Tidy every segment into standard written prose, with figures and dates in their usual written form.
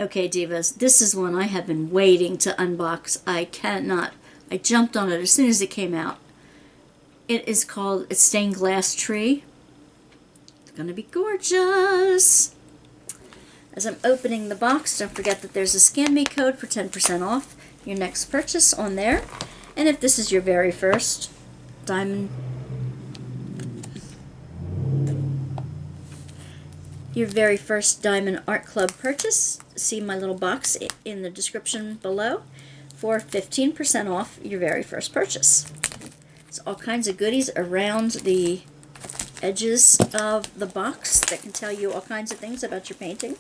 Okay, Divas, this is one I have been waiting to unbox. I cannot. I jumped on it as soon as it came out. It is called a stained glass tree. It's going to be gorgeous. As I'm opening the box, don't forget that there's a Scan Me code for 10% off your next purchase on there. And if this is your very first Diamond Art Club purchase, see my little box in the description below for 15% off your very first purchase. There's all kinds of goodies around the edges of the box that can tell you all kinds of things about your painting.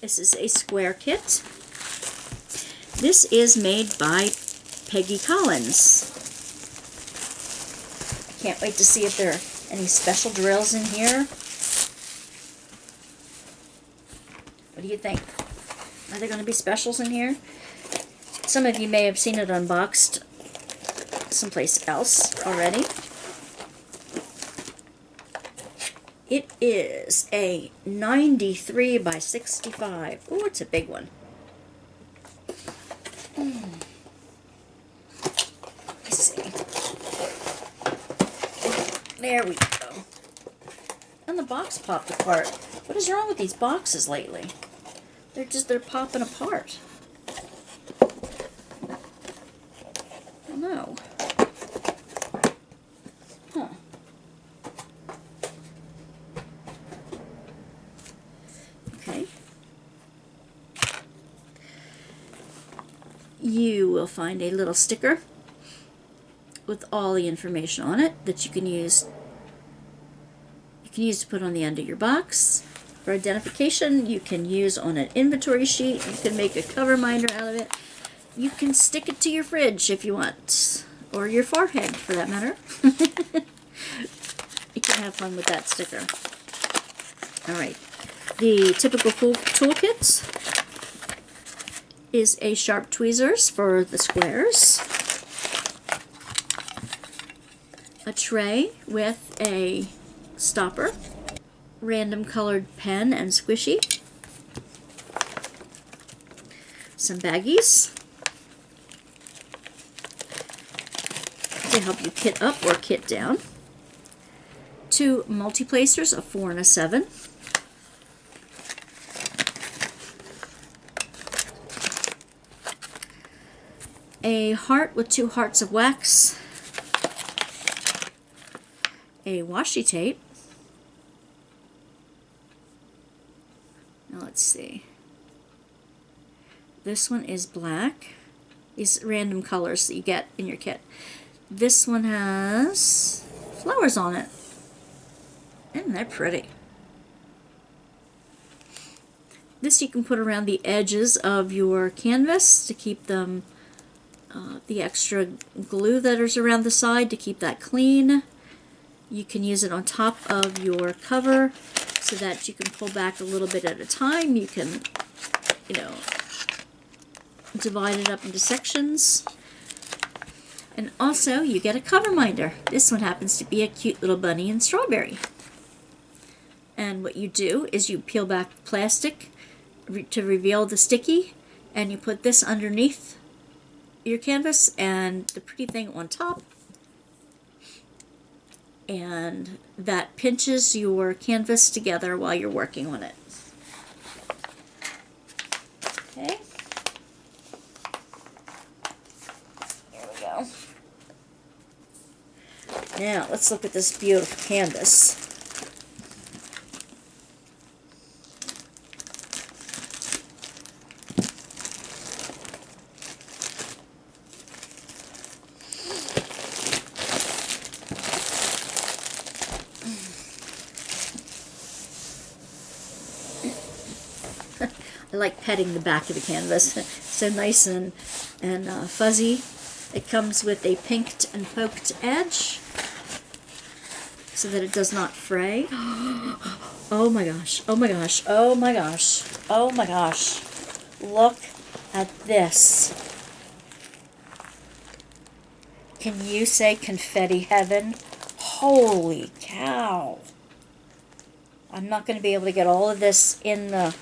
This is a square kit. This is made by Peggy Collins. I can't wait to see if there are any special drills in here. What do you think? Are there going to be specials in here? Some of you may have seen it unboxed someplace else already. It is a 93 by 65. Oh, it's a big one. Let's see. There we go. And the box popped apart. What is wrong with these boxes lately? They're popping apart. Oh no. Huh. Okay. You will find a little sticker with all the information on it that you can use. You can use to put on the end of your box. For identification, you can use on an inventory sheet. You can make a cover minder out of it. You can stick it to your fridge if you want, or your forehead for that matter. You can have fun with that sticker. Alright, the typical toolkit is a sharp tweezers for the squares, a tray with a stopper, random colored pen and squishy, some baggies to help you kit up or kit down, 2 multi-placers, a 4 and a 7, a heart with 2 hearts of wax, a washi tape. Now let's see. This one is black. These random colors that you get in your kit. This one has flowers on it. Isn't that pretty? This you can put around the edges of your canvas to keep them, the extra glue that is around the side to keep that clean. You can use it on top of your cover so that you can pull back a little bit at a time. You can, divide it up into sections. And also, you get a cover minder. This one happens to be a cute little bunny and strawberry. And what you do is you peel back the plastic to reveal the sticky, and you put this underneath your canvas and the pretty thing on top. And that pinches your canvas together while you're working on it. Okay. There we go. Now, let's look at this beautiful canvas. I like petting the back of the canvas. So nice and fuzzy. It comes with a pinked and poked edge so that it does not fray. Oh my gosh, oh my gosh, oh my gosh, oh my gosh. Look at this. Can you say confetti heaven? Holy cow. I'm not going to be able to get all of this in the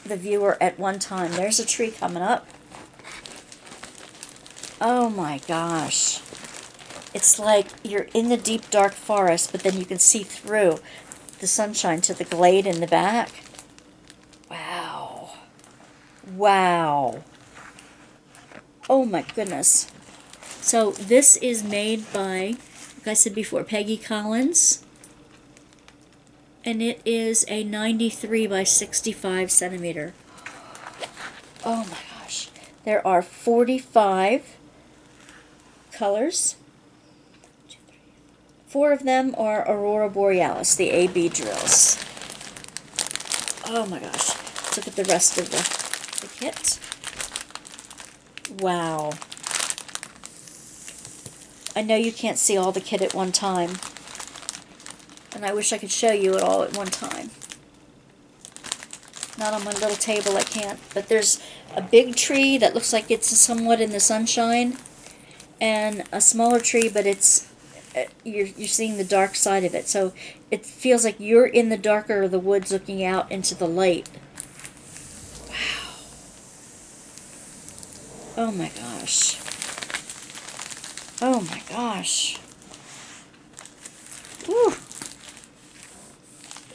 the viewer at one time. There's a tree coming up. Oh my gosh. It's like you're in the deep dark forest, but then you can see through the sunshine to the glade in the back. Wow. Wow. Oh my goodness. So this is made by, like I said before, Peggy Collins. And it is a 93 by 65 centimeter. Oh my gosh. There are 45 colors. 4 of them are Aurora Borealis, the AB drills. Oh my gosh. Let's look at the rest of the kit. Wow. I know you can't see all the kit at one time. And I wish I could show you it all at one time. Not on my little table, I can't. But there's a big tree that looks like it's somewhat in the sunshine. And a smaller tree, but it's you're seeing the dark side of it. So it feels like you're in the darker of the woods looking out into the light. Wow. Oh my gosh. Oh my gosh. Woo.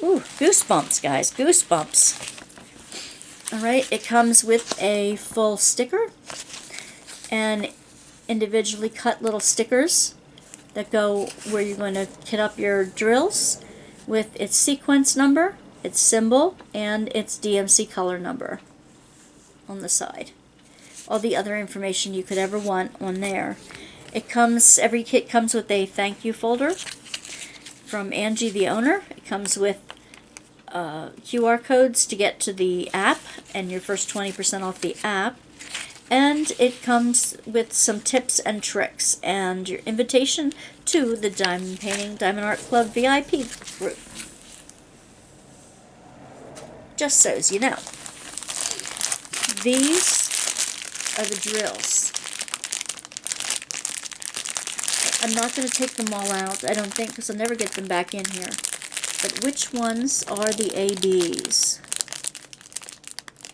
Ooh, goosebumps, guys, goosebumps. Alright, it comes with a full sticker and individually cut little stickers that go where you're going to kit up your drills with its sequence number, its symbol, and its DMC color number on the side. All the other information you could ever want on there. Every kit comes with a thank you folder from Angie, the owner. It comes with QR codes to get to the app and your first 20% off the app. And it comes with some tips and tricks and your invitation to the Diamond Painting Diamond Art Club VIP group. Just so as you know. These are the drills. I'm not going to take them all out, I don't think, because I'll never get them back in here. But which ones are the ABs?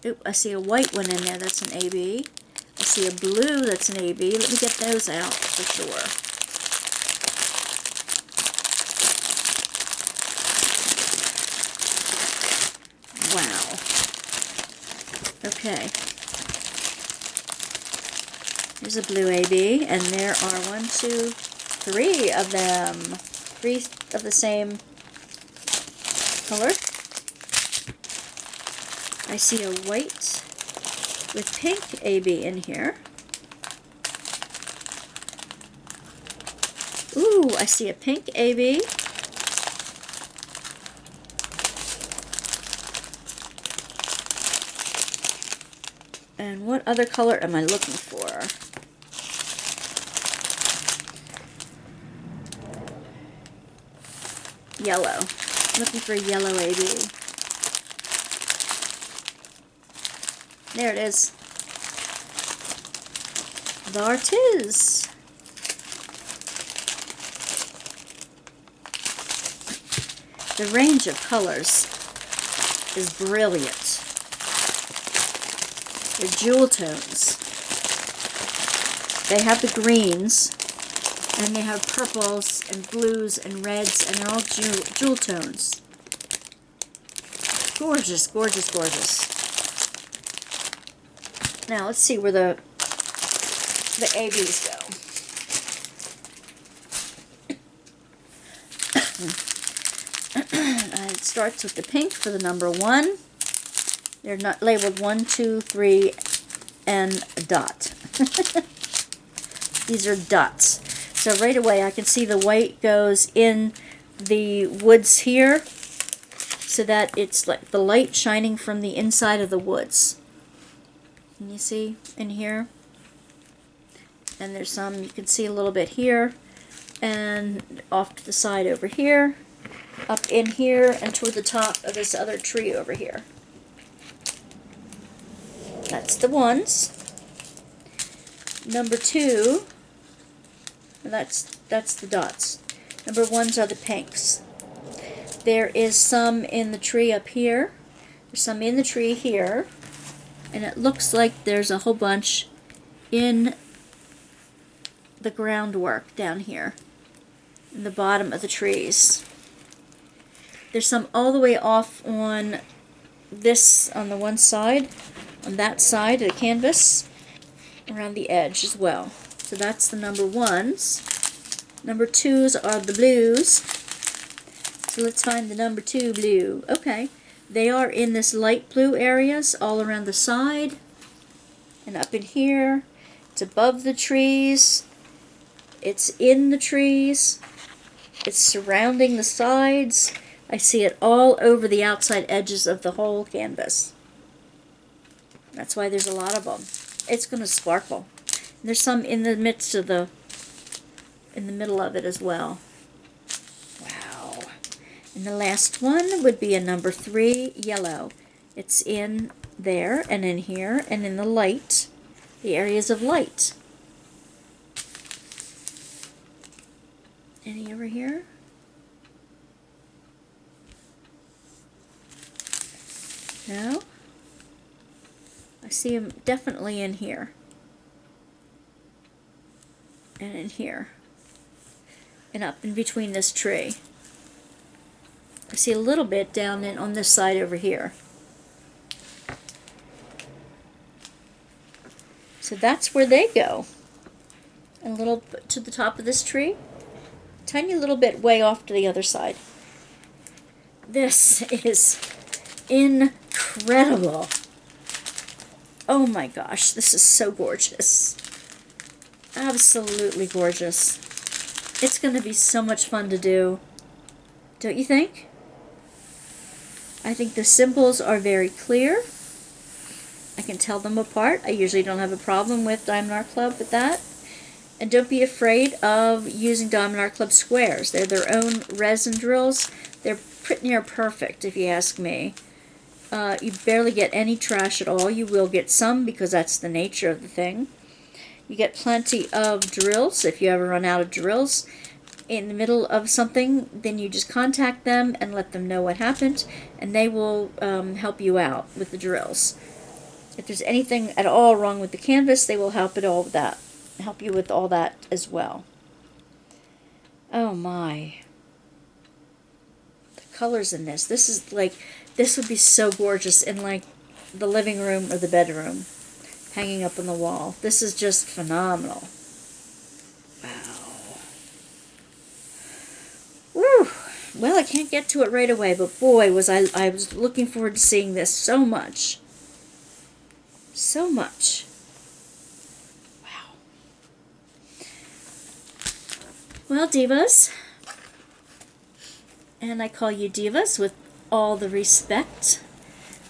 Oop, I see a white one in there, that's an AB. I see a blue, that's an AB. Let me get those out for sure. Wow. Okay. Here's a blue AB, and there are 3 of them. 3 of the same color. I see a white with pink AB in here. Ooh, I see a pink AB. And what other color am I looking for? Yellow. I'm looking for a yellow AB. There it is. There 'tis. The range of colors is brilliant. They're jewel tones. They have the greens, and they have purples and blues and reds, and they're all jewel tones. Gorgeous, gorgeous, gorgeous. Now let's see where the ABs go. It starts with the pink for the number 1. They're not labeled 1, 2, 3, and a dot. These are dots. So right away I can see the white goes in the woods here, so that it's like the light shining from the inside of the woods. Can you see in here? And there's some, you can see a little bit here, and off to the side over here, up in here, and toward the top of this other tree over here. That's the ones. Number 2, that's the dots. Number 1s are the pinks. There is some in the tree up here. There's some in the tree here, and it looks like there's a whole bunch in the groundwork down here in the bottom of the trees. There's some all the way off on this, on the one side, on that side of the canvas, around the edge as well. So that's the number ones. Number twos are the blues. So let's find the number 2 blue. Okay, they are in this light blue areas all around the side and up in here. It's above the trees. It's in the trees. It's surrounding the sides. I see it all over the outside edges of the whole canvas. That's why there's a lot of them. It's going to sparkle. And there's some in the midst of in the middle of it as well. Wow. And the last one would be a number 3 yellow. It's in there and in here and in the light, the areas of light. Any over here? No? I see them definitely in here. And in here. And up in between this tree. I see a little bit down on this side over here. So that's where they go. And a little to the top of this tree. Tiny little bit way off to the other side. This is incredible. Oh my gosh, this is so gorgeous. Absolutely gorgeous. It's going to be so much fun to do. Don't you think? I think the symbols are very clear. I can tell them apart. I usually don't have a problem with Diamond Art Club with that. And don't be afraid of using Diamond Art Club squares. They're their own resin drills. They're pretty near perfect, if you ask me. You barely get any trash at all. You will get some because that's the nature of the thing. You get plenty of drills. If you ever run out of drills in the middle of something, then you just contact them and let them know what happened, and they will help you out with the drills. If there's anything at all wrong with the canvas, they will help you with all that as well. Oh my. The colors in this. This would be so gorgeous in like the living room or the bedroom, hanging up on the wall. This is just phenomenal. Wow. Woo. Well, I can't get to it right away, but boy, I was looking forward to seeing this so much. So much. Wow. Well, divas, and I call you divas with all the respect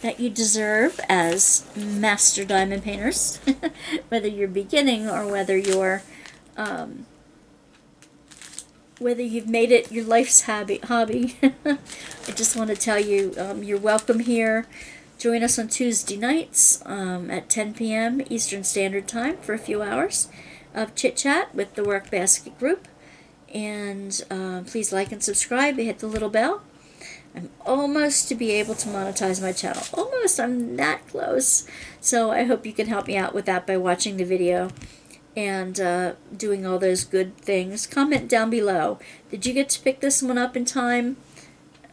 that you deserve as master diamond painters, whether you're beginning or whether you're whether you've made it your life's hobby. I just want to tell you you're welcome here. Join us on Tuesday nights at 10 p.m. Eastern Standard Time for a few hours of chit-chat with the Workbasket group. And please like and subscribe. Hit the little bell. I'm almost to be able to monetize my channel. Almost. I'm that close. So I hope you can help me out with that by watching the video and doing all those good things. Comment down below. Did you get to pick this one up in time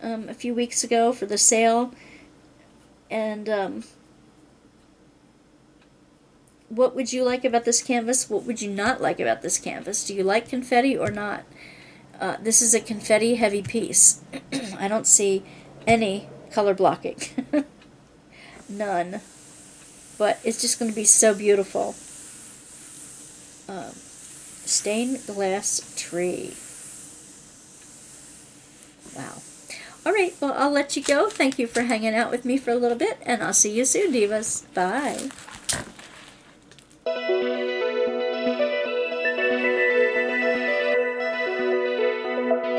a few weeks ago for the sale? And what would you like about this canvas? What would you not like about this canvas? Do you like confetti or not? This is a confetti heavy piece. I don't see any color blocking. None. But it's just going to be so beautiful. Stained glass tree. Wow. Alright, well, I'll let you go. Thank you for hanging out with me for a little bit, and I'll see you soon, divas. Bye.